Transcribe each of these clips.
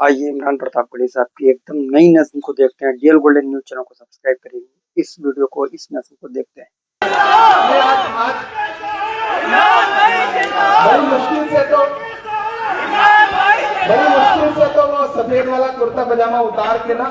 आइए इमरान प्रतापगढ़ी साहब की एकदम नई नस्ल को देखते हैं। डीएल गोल्डन न्यूज चैनल को सब्सक्राइब करिए। इस वीडियो को, इस नस्ल को देखते हैं। बड़ी मुश्किल से तो वो सफेद वाला कुर्ता पजामा उतार के ना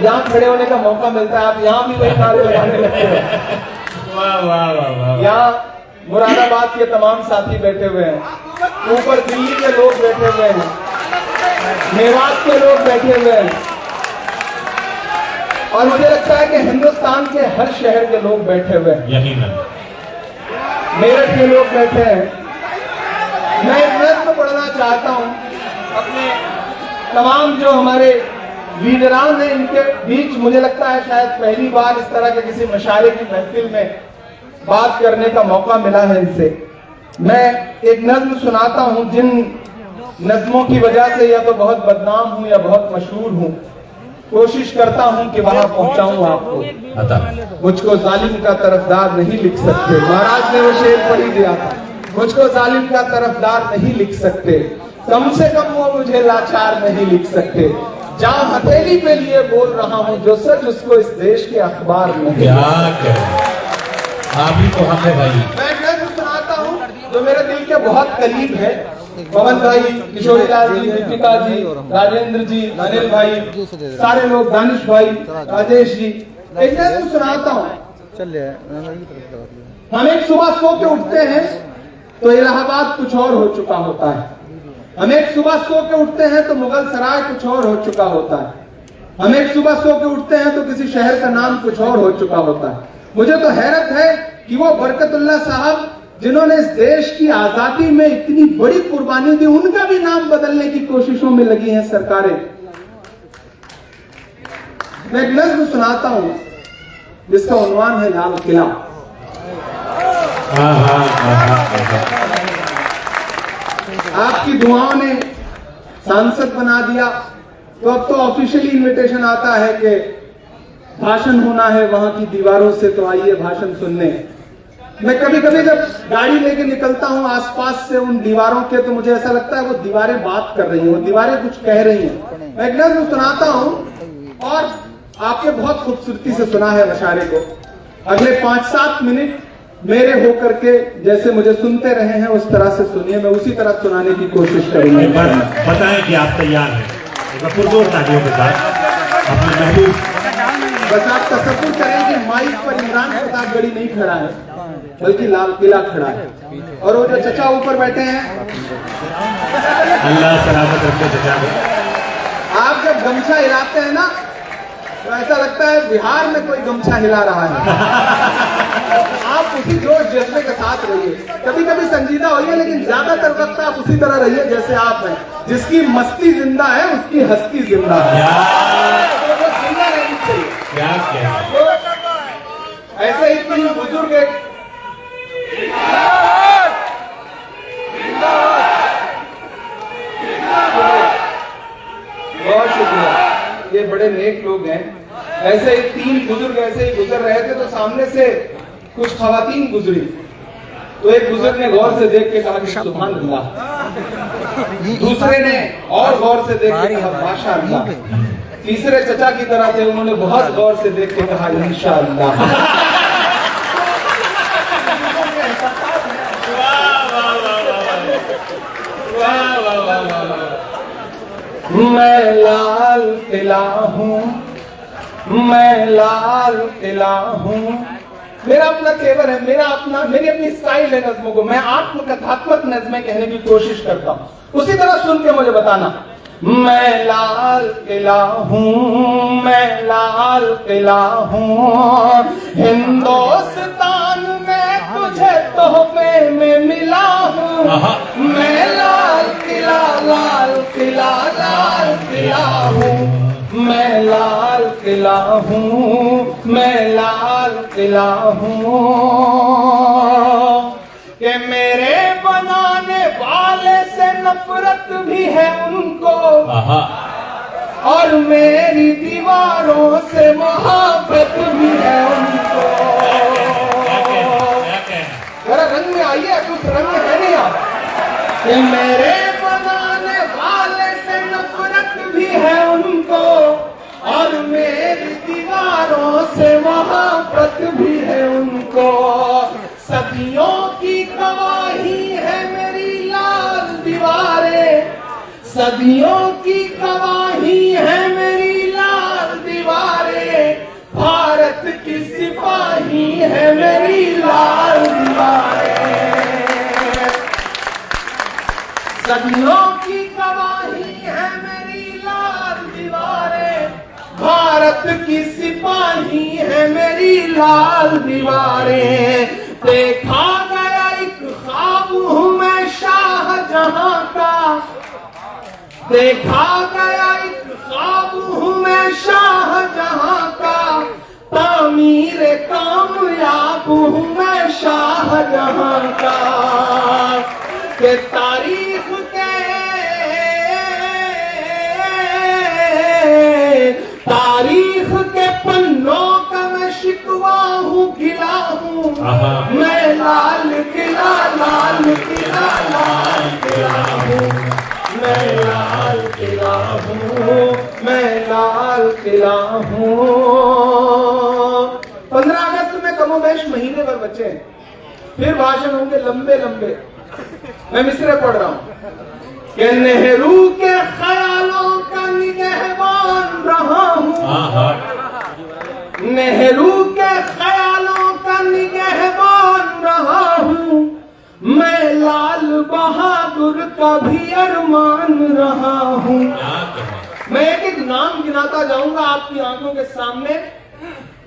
यहाँ खड़े होने का मौका मिलता है। आप यहाँ भी वही नारे लगाने लगते हैं। यहाँ मुरादाबाद के तमाम साथी बैठे हुए हैं, ऊपर दिल्ली के लोग बैठे हुए हैं, मेवात के लोग बैठे हुए हैं, और मुझे लगता है कि हिंदुस्तान के हर शहर के लोग बैठे हुए हैं, मेरठ के लोग बैठे हैं। मैं एक नज़्म पढ़ना चाहता हूं अपने तमाम जो हमारे लीडरान हैं इनके बीच। मुझे लगता है शायद पहली बार इस तरह के किसी मशारे की महफिल में बात करने का मौका मिला है इनसे। मैं एक नज़्म सुनाता हूं जिन नज़्मों की वजह से या तो बहुत बदनाम हूं या बहुत मशहूर हूं। कोशिश करता हूं कि वहां पहुंचाऊं आपको। मुझको जालिम का तरफदार नहीं लिख सकते, महाराज ने वो शेर पढ़ ही दिया था। मुझको जालिम का तरफदार नहीं लिख सकते, कम से कम वो मुझे लाचार नहीं लिख सकते। जहां हथेली पे लिए बोल रहा हूं जो सच उसको इस देश के अखबार नहीं। आप ही तो हम है भाई। मैं नज़्म सुनाता हूं जो मेरे दिल के बहुत करीब है। पवन भाई, किशोरी लाल जी, दीपिका जी, राजेंद्र जी, अनिल भाई, सारे लोग, दानिश भाई, राजेश जी, एक नज़्म सुनाता हूं। हम एक सुबह सो के उठते हैं तो इलाहाबाद कुछ और हो चुका होता है। हम एक सुबह सो के उठते हैं तो मुगल सराय कुछ और हो चुका होता है। हम एक सुबह सो के उठते हैं तो किसी शहर का नाम कुछ और हो चुका होता है। मुझे तो हैरत है कि वो बरकतुल्लाह साहब जिन्होंने इस देश की आजादी में इतनी बड़ी कुर्बानी दी, उनका भी नाम बदलने की कोशिशों में लगी हैं सरकारें। मैं एक नज़्म सुनाता हूं जिसका उन्वान है लाल किला। आपकी दुआओं ने सांसद बना दिया तो अब तो ऑफिशियली इनविटेशन आता है कि भाषण होना है वहां की दीवारों से, तो आइए भाषण सुनने। मैं कभी कभी जब गाड़ी लेके निकलता हूं आसपास से उन दीवारों के, तो मुझे ऐसा लगता है वो दीवारें बात कर रही हैं, वो दीवारें कुछ कह रही हैं। मैं एक नज़्म सुनाता हूं और आपने बहुत खूबसूरती से सुना है मशारे को। अगले 5-7 मिनट मेरे होकर के जैसे मुझे सुनते रहे हैं उस तरह से सुनिए। मैं उसी तरह सुनाने की कोशिश करूंगा। बताएं कि आप तैयार हैं पुरजोर तालियों के साथ अपने महबूब। बस आप तसव्वुर करें कि माइक पर इमरान प्रतापगढ़ी नहीं खड़ा है बल्कि लाल किला खड़ा है, और वो जो चचा ऊपर बैठे हैं, अल्लाह सलामत रखे चचा को। आप जब गमछा हिलाते हैं ना तो ऐसा लगता है बिहार में कोई गमछा हिला रहा है। आप उसी जोश जज्बे के साथ रहिए। कभी कभी संजीदा होइए, लेकिन ज्यादातर वक्त आप उसी तरह रहिए जैसे आप हैं। जिसकी मस्ती जिंदा है उसकी हस्ती जिंदा है। तो जिंदा रहनी चाहिए। तो ऐसे ही 3 बुजुर्ग बहुत शुक्रिया, ये बड़े नेक लोग हैं। ऐसे ही 3 बुजुर्ग ऐसे ही गुजर रहे थे तो सामने से कुछ खवातीन गुजरी, तो एक बुजुर्ग ने गौर से देख के कहा कि सुभान अल्लाह। दूसरे ने और गौर से देख के कहा माशाअल्लाह। तीसरे चचा की तरह थे, उन्होंने बहुत गौर से देख के कहा इंशाअल्लाह। मैं लाल किला हूँ, मैं लाल किला हूँ। मेरा अपना तेवर है, मेरी अपनी स्टाइल है नज़्मों को। मैं आत्मकथात्मक नज़्में कहने की कोशिश करता हूँ, उसी तरह सुन के मुझे बताना। मैं लाल किला हूँ, मैं लाल किला हूँ, हिंदुस्तान में तुझे तोहफे में मिला हूँ। मैं लाल किला, लाल किला, लाल किला हूँ। मैं लाल किला हूँ, मैं लाल किला हूँ। कि मेरे बनाने वाले से नफरत भी है उनको, और मेरी दीवारों से मोहब्बत भी है उनको। जरा रंग में आइए, कुछ रंग में है नहीं आप। कि मेरे बनाने वाले से नफरत सदियों की गवाही है मेरी लाल दीवारें, भारत की सिपाही है मेरी लाल दीवारें। सदियों की गवाही है मेरी लाल दीवारें, भारत की सिपाही है मेरी लाल दीवारें। देखा गया एक ख्वाब हूं मैं शाहजहां का, देखा गया एक ख्वाब हूं मैं शाहजहां का, तामीर कामयाब हूं मैं शाहजहां का। के तारीख के पन्नों का मैं शिकवा हूँ, गिला हूँ मैं लाल किला, लाल किला, लाल किला हूँ मैं, लाल किला हूँ मैं, लाल किला हूँ। 15 अगस्त में कमोबेश महीने भर बचे हैं, फिर भाषण होंगे लंबे लंबे। मैं मिसरे पढ़ रहा हूँ कि नेहरू के ख्यालों का निगहबान रहा हूँ, नेहरू के ख्यालों का निगहबान रहा हूँ मैं, लाल बहादुर का भी अरमान रहा हूँ। मैं एक एक नाम गिनाता जाऊंगा, आपकी आंखों के सामने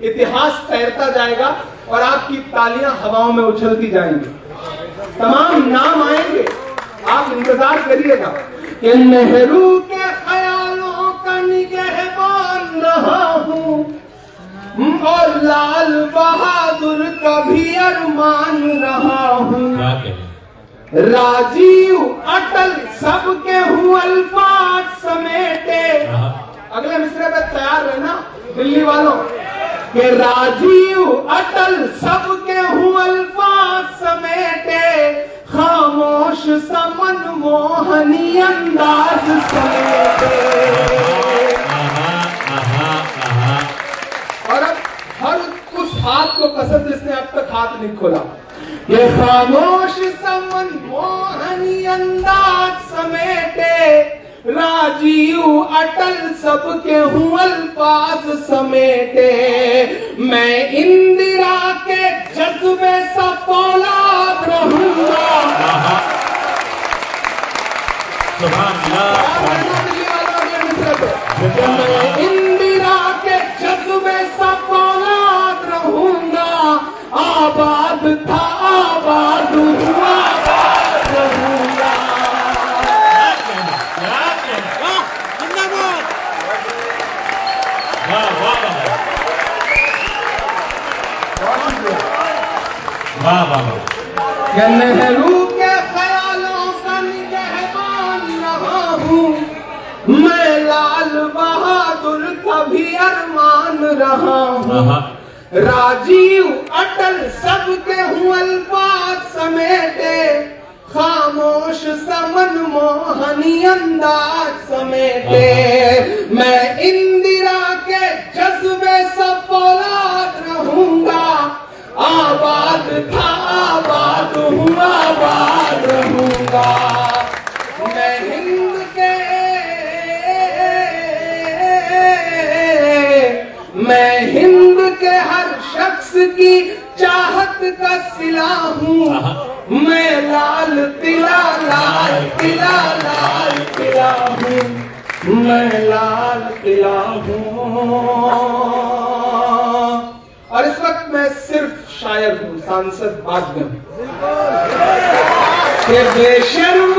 इतिहास तैरता जाएगा और आपकी तालियां हवाओं में उछलती जाएंगी। तमाम नाम आएंगे, आप इंतजार करिएगा। कि नेहरू के ख्यालों का निगहबान रहा हूँ और लाल बहादुर का भी अरमान रहा हूँ। राजीव अटल सबके हूँ अल्फाज समेटे। अगले मिसरे पे तैयार रहना दिल्ली वालों। कि राजीव अटल सबके हूँ अल्फाज समेटे, खामोश समन मोहनी अंदाज समेटे। और अब हर उस हाथ को कसम जिसने अब तक हाथ नहीं खोला, ये खामोश समन मोहनी अंदाज समेटे, राजीव अटल सबके हूँ अल्फाज समेटे। मैं इंदिरा के जज्बे सा फौलाद रहूंगा। मैं इंदिरा के जज्बे सा फौलाद रहूंगा, आबाद था आबाद हुआ, आबाद रहूंगा। नेहरू के ख्यालों का निगहबान रहा हूँ मैं, लाल बहादुर का भी अरमान रहा हूँ। राजीव अटल सबके हूँ अल्फाज समेटे, खामोश समन मोहनी अंदाज समेटे। मैं इंदिरा के जज्बे सा फौलाद रहूंगा, आबाद था आबाद हूँ, आबाद रहूंगा। मैं हिंद के हर शख्स की चाहत का सिला हूँ मैं, लाल किला, लाल किला, लाल किला हूँ मैं, लाल किला हूँ। और इस वक्त मैं सिर्फ शायर हूँ, सांसद बाद में। बेशर्म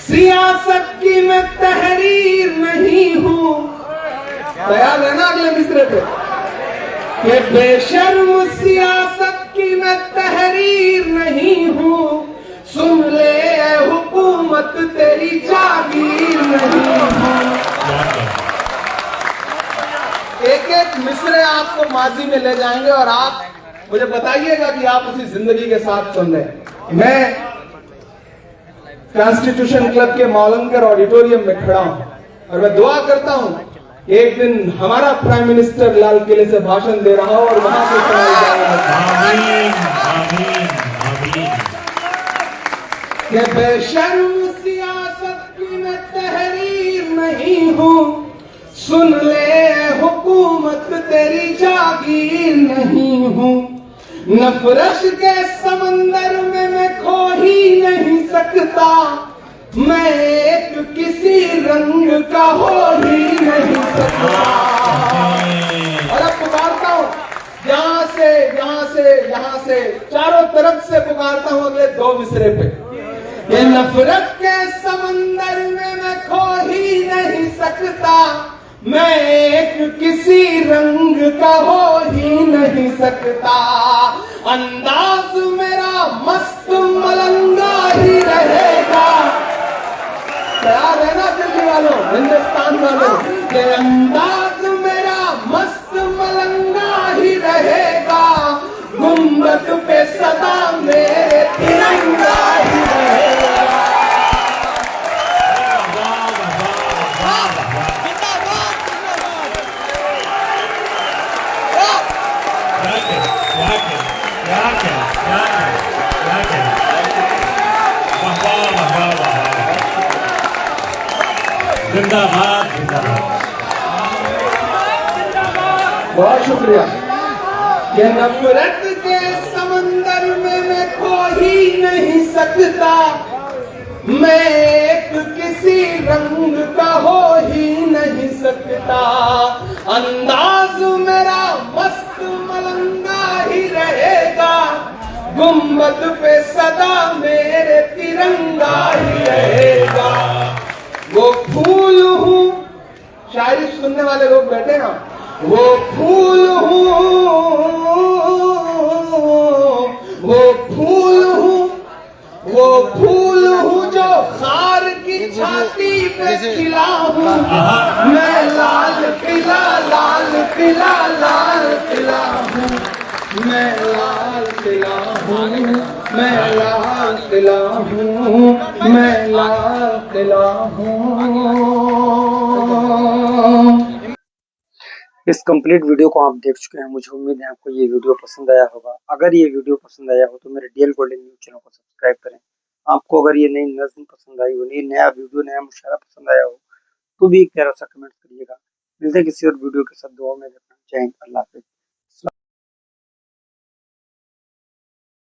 सियासत की मैं तहरीर नहीं हूँ। तैयार है ना अगले मिसरे पे? कि बेशर्म सियासत की मैं तहरीर नहीं हूँ, सुन ले ऐ हुकूमत तेरी जागीर नहीं हूँ। एक एक मिसरे आपको माजी में ले जाएंगे और आप मुझे बताइएगा कि आप उसी जिंदगी के साथ सुन रहे हैं। मैं कॉन्स्टिट्यूशन क्लब के मौलंकर ऑडिटोरियम में खड़ा हूं और मैं दुआ करता हूं एक दिन हमारा प्राइम मिनिस्टर लाल किले से भाषण दे रहा हो और वहां से सुनाई जाएगा। आमीन, आमीन, आमीन। बेशर्म सियासत की मैं सुन ले हुकूमत तेरी जागीर नहीं हूँ, नफरत के समंदर में मैं खो ही नहीं सकता, मैं एक किसी रंग का हो ही नहीं सकता। और अब पुकारता हूँ यहाँ से यहाँ से यहाँ से चारों तरफ से पुकारता हूँ अगले 2 मिसरे पे। ये नफरत के समंदर में मैं खो ही नहीं सकता, मैं एक किसी रंग का हो ही नहीं सकता, अंदाज मेरा मस्त मलंगा ही रहेगा। तैयार है ना दिल्ली वालों, हिंदुस्तान वालों, ये अंदाज मेरा मस्त मलंगा ही रहेगा, गुंबद पे सदा मेरे तिरंगा ही रहेगा। जिंदाबाद जिंदाबाद। बहुत शुक्रिया। ये नफरत के समंदर में मैं खो ही नहीं सकता, मैं एक किसी रंग का हो ही नहीं सकता, अंदाज मेरा मस्त मलंगा ही रहेगा, गुंबद पे सदा मेरे तिरंगा ही रहेगा। वो फूल हूँ, शायरी सुनने वाले लोग बैठे ना, वो फूल हूँ, वो फूल हूँ, वो फूल हूँ जो खार की छाती पे खिला हूँ, मैं लाल किला लाल किला लाल किला हूँ, मैं लाल किला हूँ, मैं लाल किला हूँ, मैं लाल किला हूँ। इस कंप्लीट वीडियो को आप देख चुके हैं। मुझे उम्मीद है आपको ये वीडियो पसंद आया होगा। अगर ये वीडियो पसंद आया हो तो मेरे डीएल गोल्डन न्यूज चैनल को सब्सक्राइब करें। आपको अगर ये नई नज़्म पसंद आई हो, ये नया वीडियो, नया मुशायरा पसंद आया हो तो भी एक प्यारा सा कमेंट करिएगा। मिलते हैं किसी और वीडियो के साथ। दुआ में रखना। जय हिंद, अल्लाह हाफिज़।